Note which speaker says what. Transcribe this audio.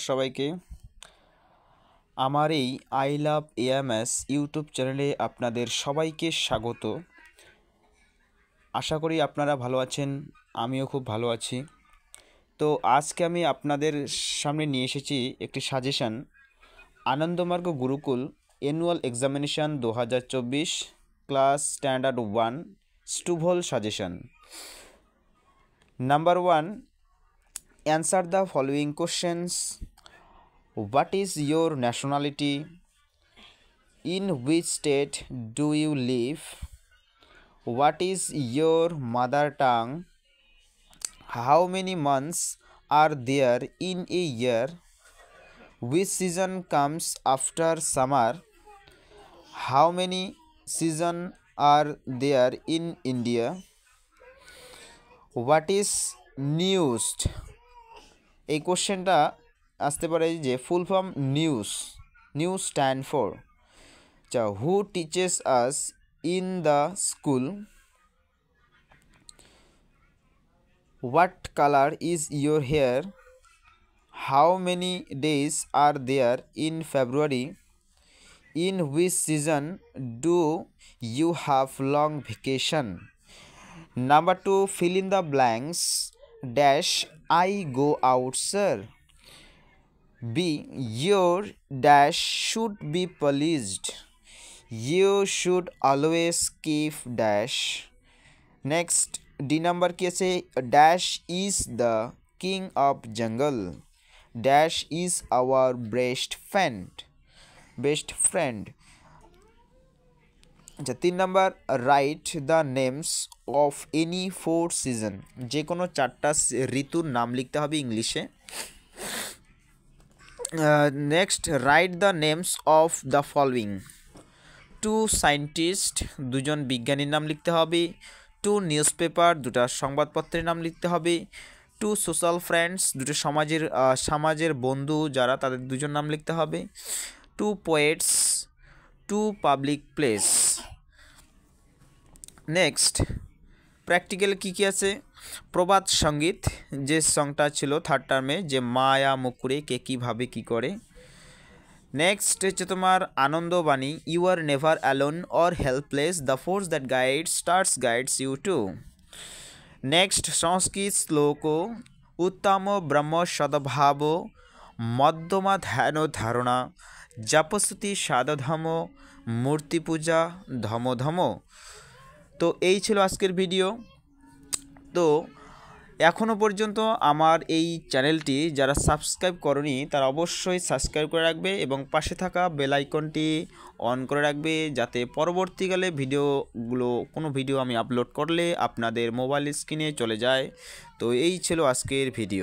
Speaker 1: সবাইকে আমার এই আই লাভ এএমএস ইউটিউব চ্যানেলে আপনাদের সবাইকে স্বাগত। আশা করি আপনারা ভালো আছেন, আমিও খুব ভালো আছি। তো আজকে আমি আপনাদের সামনে নিয়ে এসেছি একটি suggestion, Anandamarga Gurukul annual examination 2024 class standard 1 স্টুভল suggestion. Number 1, answer the following questions. What is your nationality? In which state do you live? What is your mother tongue? How many months are there in a year? Which season comes after summer? How many seasons are there in India? What is news? এই কোশ্চেনটা আসতে পারে যে full form news stand for who teaches us in the school, what colour is your hair, how many days are there in February, in which season do you have long vacation. Number 2, fill in the blanks. Dash I go out, sir. B, your dash should be polished. You should always keep dash. Next, D number কি আছে? Dash is the king of jungle. Dash is our best friend. আচ্ছা, 3 number, write the names of any 4 season. যে কোনো 4টা ঋতুর নাম লিখতে হবে ইংলিশে। Next, write the names of the following. 2 scientist, 2জন বিজ্ঞানীর নাম লিখতে হবে। 2 নিউজ পেপার, 2টা সংবাদপত্রের নাম লিখতে হবে। 2 সোশ্যাল ফ্রেন্ডস, 2টো সমাজের বন্ধু যারা, তাদের 2জন নাম লিখতে হবে। 2 poets, 2 public place. Next, practical কী আছে? প্রবাদ সঙ্গীত, যে সংটা ছিল 3rd টার্মে, যে মায়া মুকুরে কে কীভাবে কী করে। নেক্সট হচ্ছে তোমার Anandabani, you are never alone or helpless, the force that guides you too. Next, Sanskrit শ্লোক, উত্তম ব্রহ্ম সদ্ভাব, মধ্যমা ধ্যান ধারণা, জপস্তুতি সাধধম, মূর্তি পূজা ধম। তো এই ছিল আজকের ভিডিও। তো এখনও পর্যন্ত আমার এই চ্যানেলটি যারা সাবস্ক্রাইব করনি তারা অবশ্যই সাবস্ক্রাইব করে রাখবে এবং পাশে থাকা বেল আইকনটি অন করে রাখবে, যাতে পরবর্তীকালে কোনো ভিডিও আমি আপলোড করলে আপনাদের মোবাইল স্ক্রিনে চলে যায়। তো এই ছিল আজকের ভিডিও।